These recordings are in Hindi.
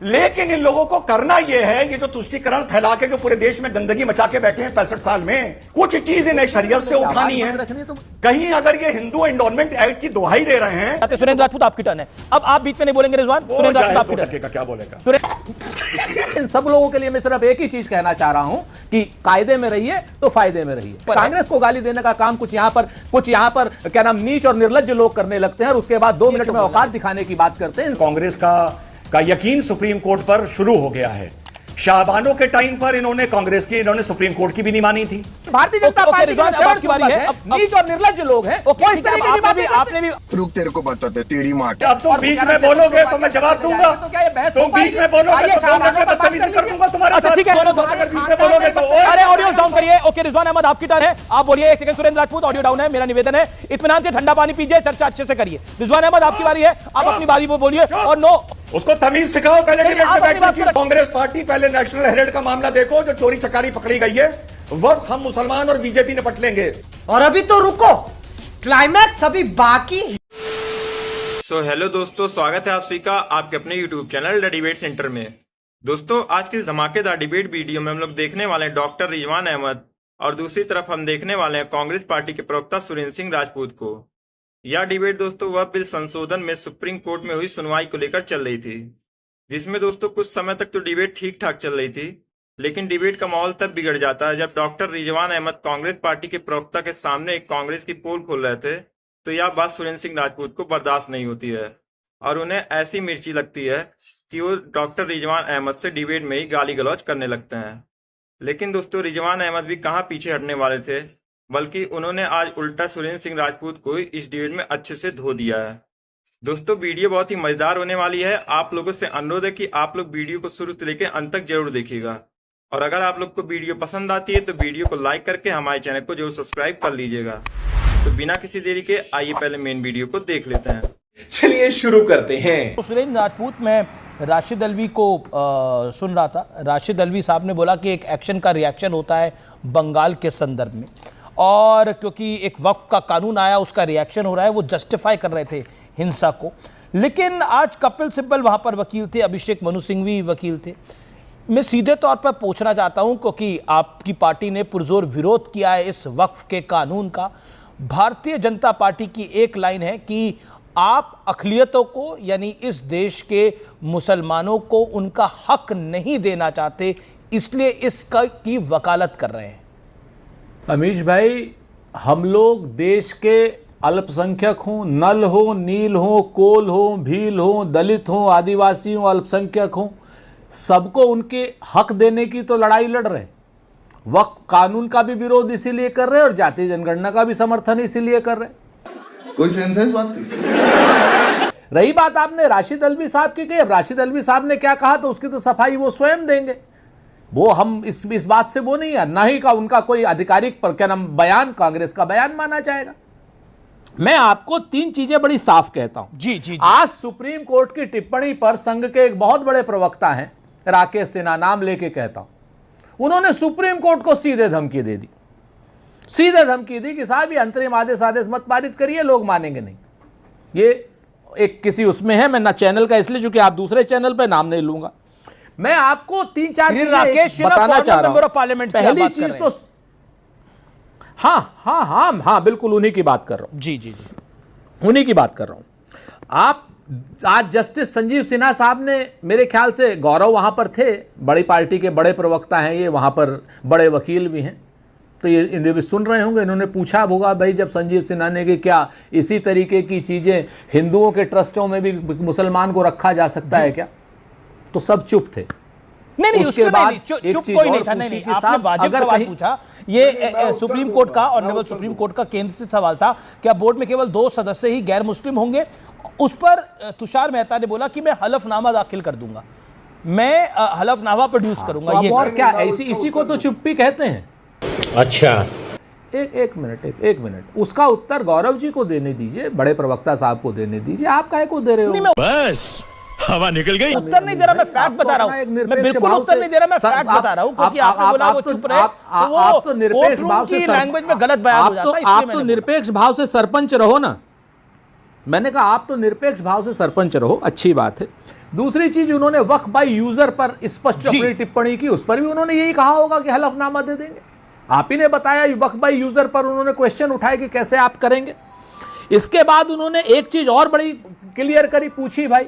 लेकिन इन लोगों को करना यह है, ये जो तुष्टीकरण फैला के जो पूरे देश में गंदगी मचा के बैठे हैं 65 साल में, कुछ चीज इन्हें शरीयत से उठानी है। कहीं अगर ये हिंदू एंडोनमेंट एक्ट की दुहाई दे रहे हैं। सुरेंद्र राजपूत आपकी टर्न है, अब आप बीच में नहीं बोलेंगे रिजवान। सुरेंद्र राजपूत आपकी टर्न, क्या बोलेगा? इन सब लोगों के लिए मैं सिर्फ एक ही चीज कहना चाह रहा हूं कि कायदे में रहिए तो फायदे में रहिए। कांग्रेस को गाली देने का काम कुछ यहां पर क्या नाम नीच और निर्लज्ज लोग करने लगते हैं और उसके बाद 2 मिनट में औकात दिखाने की बात करते हैं। कांग्रेस का यकीन सुप्रीम कोर्ट पर शुरू हो गया है। शाहबानों के टाइम पर इन्होंने कांग्रेस की, इन्होंने सुप्रीम कोर्ट की भी नहीं मानी थी। भारतीय जनता पार्टी अब आपकी बारी है। नीच और निर्लज्ज लोग हैं, वो इस तरीके की बातें आपने भी रुक, तेरे को बताते तेरी माँ। अब तुम बीच में बोलोगे तो मैं जवाब दूंगा। तुम बीच में बोलोगे तो 2 मिनट में बदतमीजी कर दूंगा तुम्हारे साथ। ठीक है, अगर बीच में बोलोगे तो अरे ऑडियो डाउन करिए। ओके रिजवान अहमद आपकी टर्न है, आप बोलिए। 1 second, Surendra Rajput audio down है, मेरा निवेदन है इत्मीनान से ठंडा पानी पीजिए, चर्चा अच्छे से करिए। रिजवान अहमद आपकी बारी है, आप अपनी बारी वो बोलिए और नो उसको तमीज सिखाओ। पहले कांग्रेस पार्टी, पहले नेशनल हेराल्ड का मामला देखो जो चोरी चकारी पकड़ी गई है। वक्त हम मुसलमान और बीजेपी निपट लेंगे। और अभी तो रुको, क्लाइमैक्स अभी बाकी। सो हेलो दोस्तों, स्वागत है आप सभी का आपके अपने YouTube channel the debate centre में। दोस्तों आज की इस धमाकेदार डिबेट वीडियो में हम लोग देखने वाले हैं डॉक्टर रिजवान अहमद और दूसरी तरफ हम देखने वाले हैं कांग्रेस पार्टी के प्रवक्ता सुरेंद्र सिंह राजपूत को। यह डिबेट दोस्तों वह बिल संशोधन में सुप्रीम कोर्ट में हुई सुनवाई को लेकर चल रही थी, जिसमें दोस्तों कुछ समय तक तो डिबेट ठीक ठाक चल रही थी, लेकिन डिबेट का माहौल तब बिगड़ जाता है जब डॉक्टर रिजवान अहमद कांग्रेस पार्टी के प्रवक्ता के सामने एक कांग्रेस की पोल खोल रहे थे। तो यह बात सुरेंद्र सिंह राजपूत को बर्दाश्त नहीं होती है और उन्हें ऐसी मिर्ची लगती है कि वो डॉक्टर रिजवान अहमद से डिबेट में ही गाली गलौज करने लगते हैं। लेकिन दोस्तों रिजवान अहमद भी कहाँ पीछे हटने वाले थे, बल्कि उन्होंने आज उल्टा सुरेंद्र सिंह राजपूत को इस डिबेट में अच्छे से धो दिया है। दोस्तों वीडियो बहुत ही मजेदार होने वाली है। आप लोगों से अनुरोध है कि आप लोग वीडियो को शुरू से लेकर अंत तक जरूर देखिएगा और अगर आप लोग को वीडियो पसंद आती है तो वीडियो को लाइक करके हमारे चैनल को जरूर सब्सक्राइब कर लीजिएगा। तो बिना किसी देरी के आइए पहले मेन वीडियो को देख लेते हैं। चलिए शुरू करते हैं। तो सुरेंद्र राजपूत, मैं राशिद अल्वी को सुन रहा था। राशिद अल्वी साहब ने बोला कि एक एक्शन का रिएक्शन होता है बंगाल के संदर्भ में, और क्योंकि एक वक्फ का कानून आया उसका रिएक्शन हो रहा है, वो जस्टिफाई कर रहे थे हिंसा को। लेकिन आज कपिल सिब्बल वहाँ पर वकील थे, अभिषेक मनु सिंघवी वकील थे। मैं सीधे तौर पर पूछना चाहता हूँ, क्योंकि आपकी पार्टी ने पुरजोर विरोध किया है इस वक्फ के कानून का। भारतीय जनता पार्टी की एक लाइन है कि आप अक़लियतों को, यानी इस देश के मुसलमानों को उनका हक नहीं देना चाहते, इसलिए इसका की वकालत कर रहे हैं। अमीश भाई, हम लोग देश के अल्पसंख्यक हों, नल हो, नील हो, कोल हो, भील हो, दलित हो, आदिवासी हो, अल्पसंख्यक हो, सबको उनके हक देने की तो लड़ाई लड़ रहे हैं। वक्फ कानून का भी विरोध इसीलिए कर रहे हैं और जातीय जनगणना का भी समर्थन इसीलिए कर रहे हैं। कोई सेंस है इस बात की? रही बात आपने राशिद अल्वी साहब की कही, अब राशिद अल्वी साहब ने क्या कहा तो उसकी तो सफाई वो स्वयं देंगे। वो हम इस बात से वो नहीं है, ना ही का उनका कोई आधिकारिक पर क्या नाम बयान कांग्रेस का बयान माना जाएगा। मैं आपको 3 चीजें बड़ी साफ कहता हूं। जी। आज सुप्रीम कोर्ट की टिप्पणी पर संघ के एक बहुत बड़े प्रवक्ता हैं राकेश सिन्हा, नाम लेके कहता हूं, उन्होंने सुप्रीम कोर्ट को सीधे धमकी दे दी। सीधे धमकी दी कि साहब ये अंतरिम आदेश मत पारित करिए, लोग मानेंगे नहीं। ये एक किसी उसमें है, मैं ना चैनल का इसलिए चूंकि आप दूसरे चैनल पर नाम नहीं लूंगा। मैं आपको 3-4 चीजें बताना चाह रहा हूं। पहली चीज तो हाँ बिल्कुल उन्हीं की बात कर रहा हूं। जी, उन्हीं की बात कर रहा हूं। आप आज जस्टिस संजीव सिन्हा साहब ने, मेरे ख्याल से गौरव वहां पर थे, बड़ी पार्टी के बड़े प्रवक्ता हैं ये, वहां पर बड़े वकील भी हैं, तो ये इन्हें भी सुन रहे होंगे। इन्होंने पूछा होगा भाई जब संजीव सिन्हा ने कि क्या इसी तरीके की चीजें हिंदुओं के ट्रस्टों में भी मुसलमान को रखा जा सकता है क्या, तो सब चुप थे। नहीं उसके बाद चुप कोई नहीं था। नहीं आपने वाजिब सवाल पूछा। ये सुप्रीम कोर्ट का, ऑनरेबल सुप्रीम कोर्ट का केंद्र से सवाल था, क्या बोर्ड में केवल 2 सदस्य ही गैर मुस्लिम होंगे। उस पर तुषार मेहता ने बोला कि मैं हलफनामा दाखिल कर दूंगा, मैं हलफनामा प्रोड्यूस करूंगा। ये और क्या, इसी को तो चुप्पी कहते हैं। अच्छा, एक मिनट, उसका उत्तर गौरव जी को देने दीजिए, बड़े प्रवक्ता साहब को देने दीजिए। आप काहे को दे रहे हो? बस हवा निकल गई। उत्तर नहीं दे रहा, मैं फैक्ट बता रहा हूं। मैं बिल्कुल उत्तर नहीं दे रहा, मैं फैक्ट बता रहा हूं, क्योंकि आपने बोला वो चुप रहे, आप तो निरपेक्ष भाव से लैंग्वेज में गलत बयान हो जाता है। आप तो निरपेक्ष भाव से सरपंच रहो ना। मैंने कहा आप तो निरपेक्ष भाव से सरपंच रहो, अच्छी बात है। दूसरी चीज, उन्होंने वक्फ बाय यूजर पर स्पष्ट अपनी टिप्पणी की, उस पर भी उन्होंने यही कहा होगा कि हलफनामा दे देंगे। आप ही ने बताया वक्फ बाय यूजर पर उन्होंने क्वेश्चन उठाए कि कैसे आप करेंगे। इसके बाद उन्होंने एक चीज और बड़ी क्लियर करी, पूछी भाई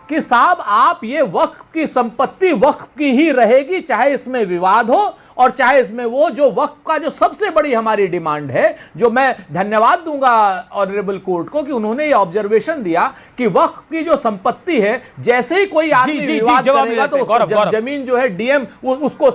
कि साहब आप ये वक्फ की संपत्ति वक्फ की ही रहेगी, चाहे इसमें विवाद हो और चाहे इसमें वो जो वक्फ का जो सबसे बड़ी हमारी डिमांड है, जो मैं धन्यवाद दूंगा ऑनरेबल कोर्ट को कि उन्होंने ये ऑब्जर्वेशन दिया कि वक्फ की जो संपत्ति है, जैसे ही कोई आदमी विवाद करेगा तो जमीन जो है डीएम उसको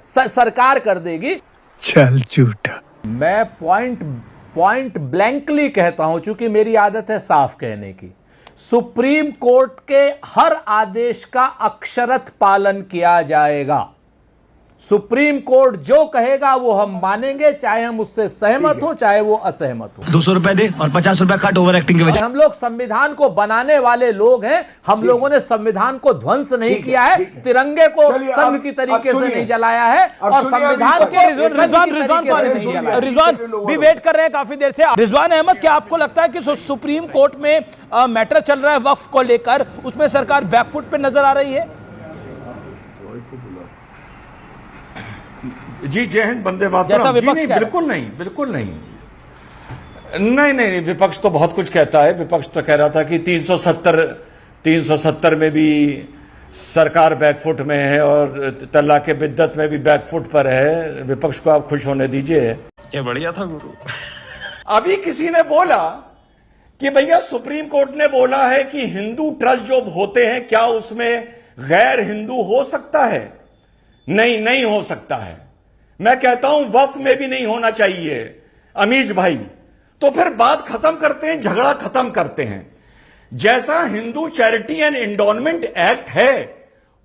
सरकार कर देगी। चल झूठा। मैं पॉइंट ब्लैंकली कहता हूं, चूंकि मेरी आदत है साफ कहने की, सुप्रीम कोर्ट के हर आदेश का अक्षरशः पालन किया जाएगा। सुप्रीम कोर्ट जो कहेगा वो हम मानेंगे, चाहे हम उससे सहमत हो चाहे वो असहमत हो। 200 रुपए दे और 50 रुपए काट ओवर एक्टिंग के वजह। हम लोग संविधान को बनाने वाले लोग हैं, हम लोगों ने संविधान को ध्वंस नहीं किया है, तिरंगे को संघ की तरीके से नहीं जलाया है, और संविधान के रिजवान भी वेट कर रहे हैं काफी देर से। रिजवान अहमद, क्या आपको लगता है कि सुप्रीम कोर्ट में मैटर चल रहा है वक्फ को लेकर, उसमें सरकार बैकफुट पे नजर आ रही है? जी जय हिंद, वंदे मातरम। जी नहीं, बिल्कुल नहीं, बिल्कुल नहीं, नहीं, विपक्ष तो बहुत कुछ कहता है। विपक्ष तो कह रहा था कि 370 में भी सरकार बैकफुट में है और तलाक बिद्दत में भी बैकफुट पर है। विपक्ष को आप खुश होने दीजिए। क्या बढ़िया था गुरु। अभी किसी ने बोला कि भैया सुप्रीम कोर्ट ने बोला है कि हिंदू ट्रस्ट जो होते हैं, क्या उसमें गैर हिंदू हो सकता है? नहीं हो सकता है। मैं कहता हूं वक्फ में भी नहीं होना चाहिए अमीश भाई। तो फिर बात खत्म करते हैं, झगड़ा खत्म करते हैं। जैसा Hindu charity and endowment act है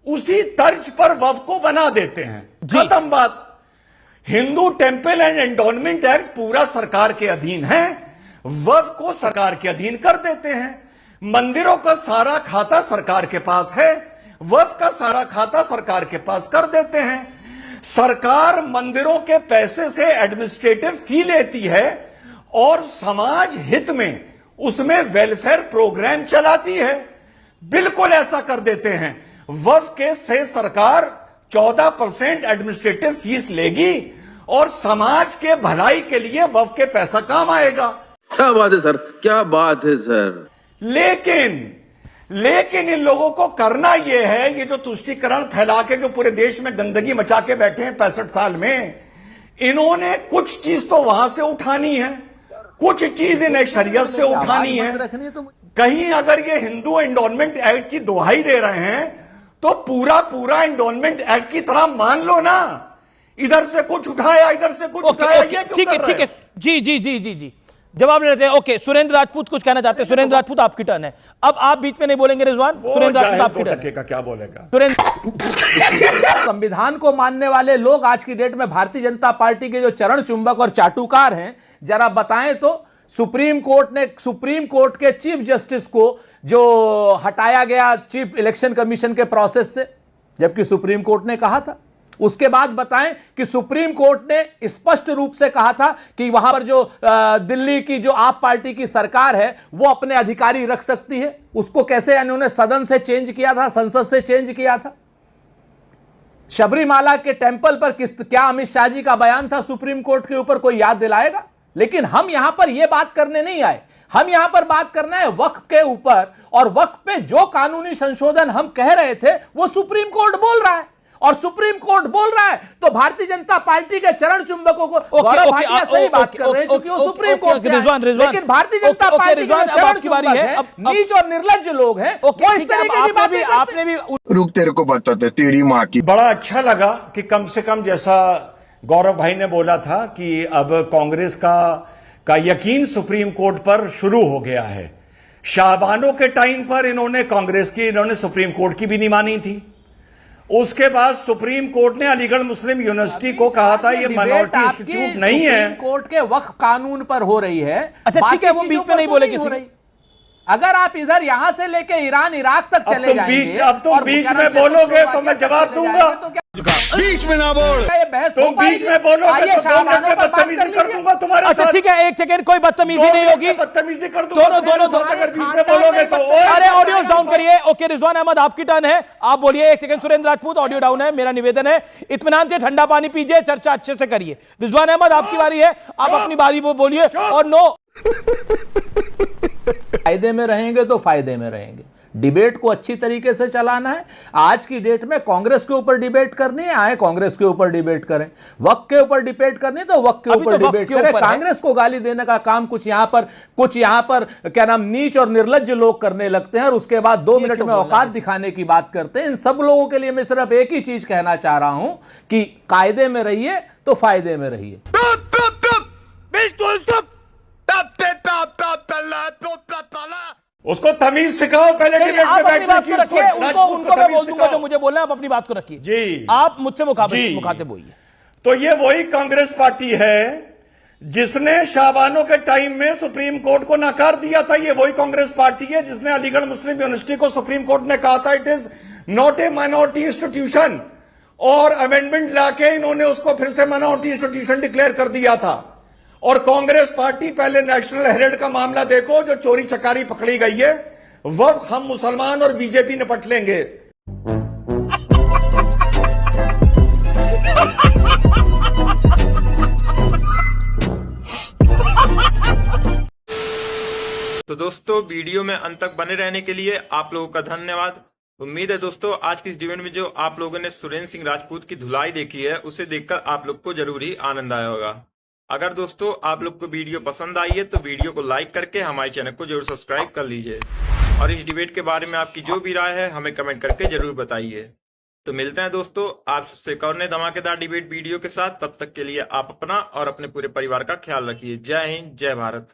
उसी तर्ज पर वक्फ को बना देते हैं, खत्म बात। Hindu temple and endowment act पूरा सरकार के अधीन है, वक्फ को सरकार के अधीन कर देते हैं। मंदिरों का सारा खाता सरकार के पास है, वक्फ का सारा खाता सरकार के पास कर देते हैं। सरकार मंदिरों के पैसे से एडमिनिस्ट्रेटिव फी लेती है और समाज हित में उसमें वेलफेयर प्रोग्राम चलाती है। बिल्कुल ऐसा कर देते हैं। वक्फ के से सरकार 14% एडमिनिस्ट्रेटिव फीस लेगी और समाज के भलाई के लिए वक्फ के पैसा काम आएगा। क्या बात है सर, क्या बात है सर। लेकिन इन लोगों को करना यह है, ये जो तुष्टीकरण फैला के जो पूरे देश में गंदगी मचा के बैठे हैं 65 साल में, इन्होंने कुछ चीज तो वहां से उठानी है, कुछ चीज इन्हें शरीयत से उठानी है। कहीं अगर ये हिंदू एंडोनमेंट एक्ट की दुहाई दे रहे हैं तो पूरा एंडोनमेंट एक्ट की तरह मान लो ना। इधर से कुछ उठाया, इधर से कुछ उठाया। ठीक है जी जवाब ले लेते हैं। ओके, सुरेंद्र राजपूत कुछ कहना चाहते हैं। सुरेंद्र राजपूत आपकी टर्न है। अब आप बीच में नहीं बोलेंगे रिजवान। सुरेंद्र राजपूत आपकी टर्न का क्या बोलेगा? संविधान को मानने वाले लोग आज की डेट में भारतीय जनता पार्टी के जो चरण चुंबक और चाटुकार हैं, जरा बताएं तो सुप्रीम कोर्ट के चीफ जस्टिस को जो हटाया गया चीफ इलेक्शन कमीशन के प्रोसेस से, जबकि सुप्रीम कोर्ट ने कहा था। उसके बाद बताएं कि सुप्रीम कोर्ट ने स्पष्ट रूप से कहा था कि वहां पर जो दिल्ली की जो आप पार्टी की सरकार है वो अपने अधिकारी रख सकती है। उसको कैसे इन्होंने सदन से चेंज किया था, संसद से चेंज किया था। शबरीमाला के टेंपल पर क्या अमित शाह जी का बयान था सुप्रीम कोर्ट के ऊपर, कोई याद दिलाएगा? लेकिन हम यहां पर यह बात करने नहीं आए। हम यहां पर बात करना है वक्फ के ऊपर, और वक्फ पे जो कानूनी संशोधन हम कह रहे थे वो सुप्रीम कोर्ट बोल रहा है, और सुप्रीम कोर्ट बोल रहा है तो भारतीय जनता पार्टी के चरण चुंबकों को गौरव भाटिया सही बात कर रहे हैं, क्योंकि वो सुप्रीम कोर्ट से आए। लेकिन भारतीय जनता पार्टी के चरण चुंबक हैं, नीच और निर्लज्ज लोग हैं, वो इस तरीके की बातें आपने भी रुक, तेरे को बताते तेरी माँ की। बड़ा अच्छा लगा कि कम से कम जैसा गौरव भाई ने बोला था कि अब कांग्रेस का यकीन सुप्रीम कोर्ट पर शुरू हो गया है। शाहबानों के टाइम पर इन्होंने सुप्रीम कोर्ट की भी नहीं मानी थी। उसके बाद सुप्रीम कोर्ट ने अलीगढ़ मुस्लिम यूनिवर्सिटी को कहा था ये माइनॉरिटी इंस्टीट्यूट नहीं है। सुप्रीम कोर्ट के वक्फ कानून पर हो रही है। अच्छा ठीक है, वो बीच में नहीं बोले किसी। अगर आप इधर यहां से लेके ईरान इराक तक चले जाएंगे, अब तुम बीच में बोलोगे तो मैं जवाब दूंगा। बीच में ना बोल। ये बहस हो तुम बीच पाएगी? में बोलोगे आइए तो 2 शाहबानो मिनट में पर बात बदतमीजी कर कर लीजिए। दूंगा तुम्हारे अच्छा साथ। ठीक है, एक सेकेंड, कोई बदतमीजी 2 नहीं मिनट होगी। में बदतमीजी कर दूंगा दोनों तुम्हारे दोनों साथ अगर बीच में खानदान बोलोगे में तो। बदतमीजी- अरे ऑडियोस डाउन करिए। ओके रिजवान अहमद आपकी टर्न है, आप बोलिए। एक second, Surendra Rajput audio down है, मेरा निवेदन है इत्मीनान से ठंडा पानी पीजिए, चर्चा अच्छे से करिए। रिजवान अहमद आपकी बारी है, आप अपनी बारी वो बोलिए। और नो, फायदे में रहेंगे तो फायदे में रहेंगे। डिबेट को अच्छी तरीके से चलाना है। आज की डेट में कांग्रेस के ऊपर डिबेट करनी है, आए कांग्रेस के ऊपर डिबेट करें। वक्त के ऊपर डिबेट करनी है तो वक्त के अभी ऊपर तो वक्त डिबेट के करें। ऊपर है। कांग्रेस को गाली देने का काम कुछ यहां पर क्या नाम नीच और निर्लज्ज लोग करने लगते हैं और उसके बाद 2 मिनट क्यों में बोल रहा औकात है? दिखाने की बात करते हैं। इन सब लोगों के लिए मैं सिर्फ एक ही चीज कहना चाह रहा हूं कि कायदे में रहिए तो फायदे में रहिए। उसको तमीज सिखाओ पहले नहीं, डिबेट आप में अपनी बात बैठने को की। रखिए, उसको उनको राजपूत उनको को मैं तमीज बोल दूंगा जो सिखाओ। मुझे बोलना है। आप अपनी बात को रखिए जी। आप मुझसे जी। मुखातिब होइए। तो ये वही कांग्रेस पार्टी है जिसने शाबानो के टाइम में सुप्रीम कोर्ट को नकार दिया था। ये वही कांग्रेस पार्टी है जिसने अलीगढ़ मुस्लिम यूनिवर्सिटी को सुप्रीम कोर्ट ने कहा था it is not a minority institution, और अमेंडमेंट लाके इन्होंने उसको फिर से माइनॉरिटी इंस्टीट्यूशन डिक्लेयर कर दिया था। और कांग्रेस पार्टी, पहले नेशनल हेराल्ड का मामला देखो जो चोरी चकारी पकड़ी गई है, वक्फ हम मुसलमान और बीजेपी निपट लेंगे। तो दोस्तों वीडियो में अंत तक बने रहने के लिए आप लोगों का धन्यवाद। उम्मीद है दोस्तों आज की इस डिबेट में जो आप लोगों ने सुरेंद्र सिंह राजपूत की धुलाई देखी है उसे देखकर आप लोग को जरूर ही आनंद आया होगा। अगर दोस्तों आप लोग को वीडियो पसंद आई है तो वीडियो को लाइक करके हमारे चैनल को जरूर सब्सक्राइब कर लीजिए और इस डिबेट के बारे में आपकी जो भी राय है हमें कमेंट करके जरूर बताइए। तो मिलते हैं दोस्तों आप सबसे एक और नए धमाकेदार डिबेट वीडियो के साथ। तब तक के लिए आप अपना और अपने पूरे परिवार का ख्याल रखिए। जय हिंद, जय भारत।